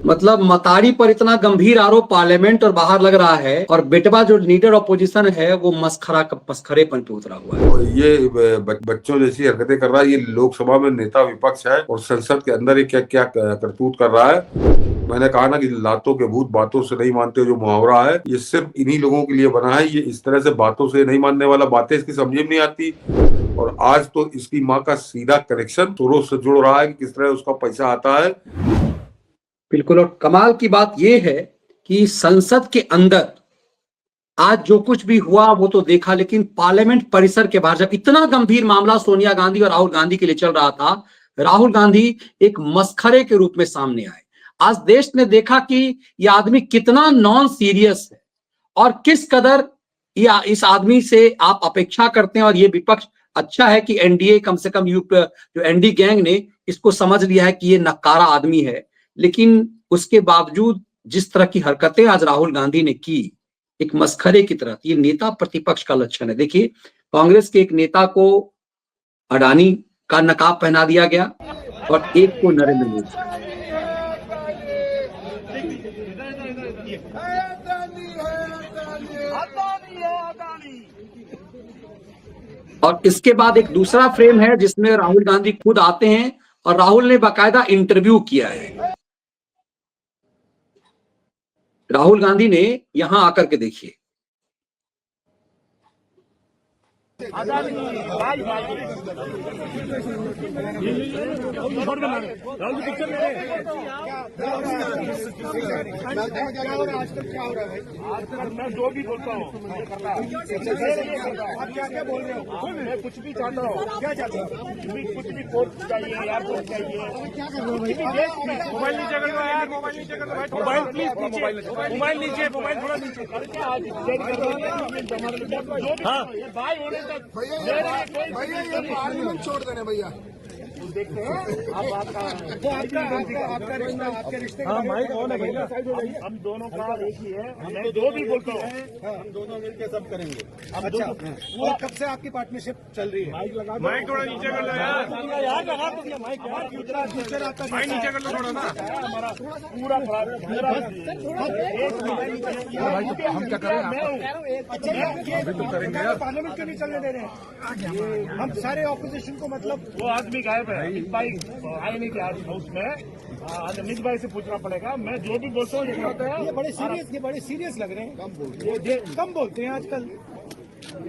मतलब मतारी पर इतना गंभीर आरोप पार्लियामेंट और बाहर लग रहा है, और बेटवा जो लीडर ऑपोजिशन है वो मस्खरेपन पे उतरा हुआ है। और ये बच्चों जैसी हरकतें कर रहा है। ये लोकसभा में नेता विपक्ष है और संसद के अंदर ये क्या क्या करतूत कर रहा है। मैंने कहा ना कि लातों के भूत बातों से नहीं मानते, जो मुहावरा है ये सिर्फ इन्हीं लोगों के लिए बना है। ये इस तरह से बातों से नहीं मानने वाला, बातें इसकी समझ में नहीं आती। और आज तो इसकी माँ का सीधा कनेक्शन तोरों से जुड़ रहा है कि किस तरह उसका पैसा आता है। बिल्कुल। और कमाल की बात यह है कि संसद के अंदर आज जो कुछ भी हुआ वो तो देखा, लेकिन पार्लियामेंट परिसर के बाहर जब इतना गंभीर मामला सोनिया गांधी और राहुल गांधी के लिए चल रहा था, राहुल गांधी एक मस्खरे के रूप में सामने आए। आज देश ने देखा कि यह आदमी कितना नॉन सीरियस है और किस कदर या इस आदमी से आप अपेक्षा करते हैं। और ये विपक्ष, अच्छा है कि एनडीए कम से कम जो एनडी गैंग ने इसको समझ लिया है कि ये नकारा आदमी है, लेकिन उसके बावजूद जिस तरह की हरकतें आज राहुल गांधी ने की, एक मस्खरे की तरह, ये नेता प्रतिपक्ष का लक्षण है। देखिए, कांग्रेस के एक नेता को अडानी का नकाब पहना दिया गया और एक को नरेंद्र मोदी। और इसके बाद एक दूसरा फ्रेम है जिसमें राहुल गांधी खुद आते हैं और राहुल ने बाकायदा इंटरव्यू किया है। राहुल गांधी ने यहां आकर के देखिए, मैं जो भी बोलता हूँ आप क्या क्या बोल रहे हो? मैं कुछ भी चाहता हूँ। क्या चाहता हूँ? कुछ भी कोर्ट चाहिए, एयरपोर्ट चाहिए। क्या कर रहे हो? मोबाइल नीचे कर दो यार, मोबाइल नीचे कर दो। मोबाइल प्लीज नीचे, मोबाइल नीचे, मोबाइल थोड़ा नीचे। हाँ, भाई होने तक भैया ये पार्लियामेंट छोड़ देना भैया। देखते हैं आपका रिश्ता, आपके रिश्ते का माइक ऑन है भैया। हम दोनों का एक ही है। मैं जो भी बोलता हूँ हम दोनों मिलकर सब करेंगे। अच्छा, और कब से आपकी पार्टनरशिप चल रही है? माइक लगा, माइक थोड़ा नीचे कर लो यार लगा तो माइक फ्यूचर आपका माइक नीचे कर लो थोड़ा सा। हमारा पूरा हम क्या करें? अच्छा करेंगे, पार्लियामेंट क्यों नहीं चलने दे रहे हैं? हम सारे ऑपोजिशन को, मतलब वो आदमी गायब है, अमित भाई आए नहीं थे आज हाउस में। अमित भाई से पूछना पड़ेगा। मैं जो भी बोलता हूँ ये बड़े सीरियस लग रहे हैं। ये कम बोलते हैं आजकल,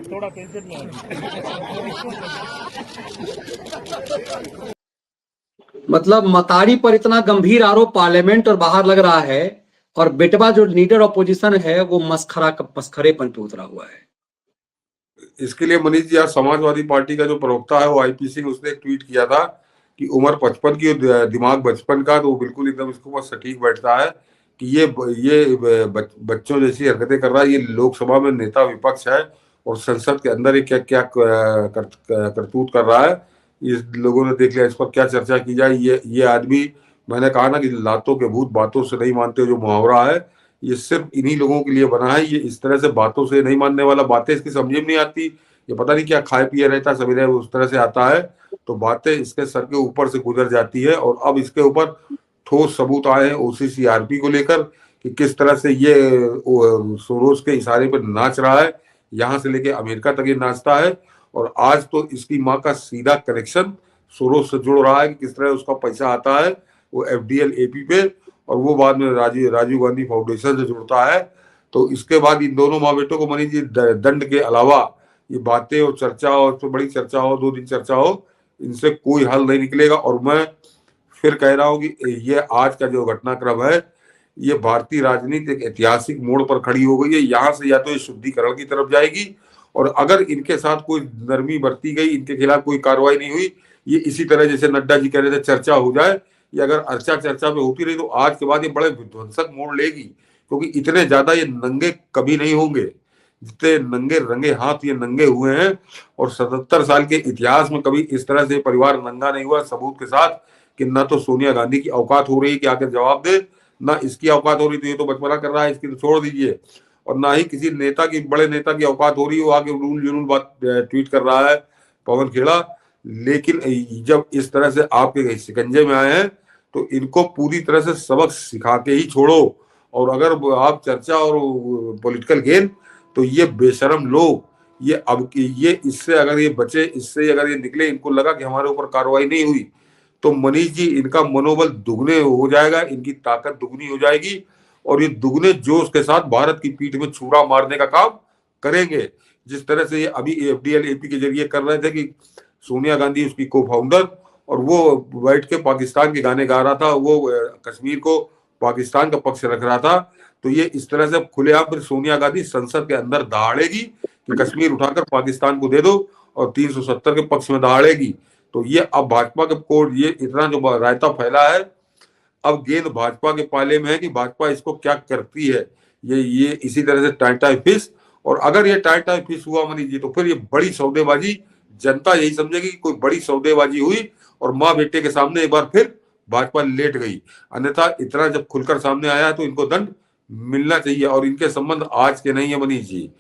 थोड़ा टेंशन में मतलब मतारी पर इतना गंभीर आरोप पार्लियामेंट और बाहर लग रहा है, और बेटवा जो लीडर ऑपोजिशन है वो मस्खरेपन पे उतरा हुआ है। इसके लिए मनीष जी, आज समाजवादी पार्टी का जो प्रवक्ता है वो आईपी सिंह, उसने एक ट्वीट किया था कि उम्र 55 की और दिमाग बचपन का, तो वो बिल्कुल एकदम इसके ऊपर सटीक बैठता है कि ये बच्चों जैसी हरकतें कर रहा है। ये लोकसभा में नेता विपक्ष है और संसद के अंदर ये क्या क्या करतूत कर रहा है। इस लोगों ने देख लिया, इस पर क्या चर्चा की जाए। ये आदमी, मैंने कहा ना कि लातों के भूत बातों से नहीं मानते, जो मुहावरा है ये सिर्फ इन्हीं लोगों के लिए बना है। ये इस तरह से बातों से नहीं मानने वाला, बातें इसकी समझ में नहीं आती। ये पता नहीं क्या खाए पिए रहता, सवेरे उस तरह से आता है तो बातें इसके सर के ऊपर से गुजर जाती है। और अब इसके ऊपर ठोस सबूत आए हैं ओसीसीआरपी को लेकर कि किस तरह से ये सोरोस के इशारे पर नाच रहा है, यहाँ से लेके अमेरिका तक ये नाचता है। और आज तो इसकी माँ का सीधा कनेक्शन सोरोस से जुड़ रहा है कि किस तरह उसका पैसा आता है वो एफडीएल एपी पे, और वो बाद में राजीव गांधी फाउंडेशन से जुड़ता है। तो इसके बाद इन दोनों माँ बेटों को मनीष जी दंड के अलावा ये बातें और चर्चा, और तो बड़ी चर्चा हो, 2 दिन चर्चा हो, इनसे कोई हल नहीं निकलेगा। और मैं फिर कह रहा हूं कि ये आज का जो घटनाक्रम है ये भारतीय राजनीति एक ऐतिहासिक मोड़ पर खड़ी हो गई है। यहाँ से या तो ये शुद्धिकरण की तरफ जाएगी, और अगर इनके साथ कोई नरमी बरती गई, इनके खिलाफ कोई कार्रवाई नहीं हुई, ये इसी तरह जैसे नड्डा जी कह रहे थे चर्चा हो जाए, ये अगर चर्चा में होती रही तो आज के बाद ये बड़े विध्वंसक मोड़ लेगी। क्योंकि इतने ज्यादा ये नंगे कभी नहीं होंगे जितने नंगे रंगे हाथ ये नंगे हुए हैं। और 77 साल के इतिहास में कभी इस तरह से परिवार नंगा नहीं हुआ, सबूत के साथ कि ना तो सोनिया गांधी की औकात हो रही है कि आकर जवाब दे, ना इसकी औकात हो रही, तो ये तो बचपना कर रहा है, इसकी तो छोड़ दीजिए। और ना ही किसी नेता की, बड़े नेता की औकात हो रही है, वो आके रूल जुनून बात ट्वीट कर रहा है पवन खेड़ा। लेकिन जब इस तरह से आपके शिकंजे में आए हैं तो इनको पूरी तरह से सबक सिखा के ही छोड़ो। और अगर आप चर्चा और पॉलिटिकल गेन, तो ये बेशरम लोग ये इससे अगर ये बचे, इससे अगर ये निकले, इनको लगा कि हमारे ऊपर कार्रवाई नहीं हुई, तो मनीष जी इनका मनोबल दुगने हो जाएगा, इनकी ताकत दुगनी हो जाएगी और ये दुगने जोश के साथ भारत की पीठ में छुरा मारने का काम करेंगे। जिस तरह से ये अभी एफडीएल एपी के जरिए कर रहे थे कि सोनिया गांधी उसकी को फाउंडर, और वो बैठ के पाकिस्तान के गाने गा रहा था, वो कश्मीर को पाकिस्तान का पक्ष रख रहा था। तो ये इस तरह से खुलेआम फिर सोनिया गांधी संसद के अंदर दहाड़ेगी कि कश्मीर उठाकर पाकिस्तान को दे दो, और 370 के पक्ष में दहाड़ेगी। तो ये अब भाजपा के कोर्ट, ये इतना जो रायता फैला है, अब गेंद भाजपा के पाले में है कि भाजपा इसको क्या करती है। ये इसी तरह से टाइम फिश, और अगर ये टाइम फिश हुआ मनीष जी, तो फिर ये बड़ी सौदेबाजी, जनता यही समझेगी कि कोई बड़ी सौदेबाजी हुई और माँ बेटे के सामने एक बार फिर भाजपा लेट गई। अन्यथा इतना जब खुलकर सामने आया है तो इनको दंड मिलना चाहिए, और इनके संबंध आज के नहीं है मनीष जी।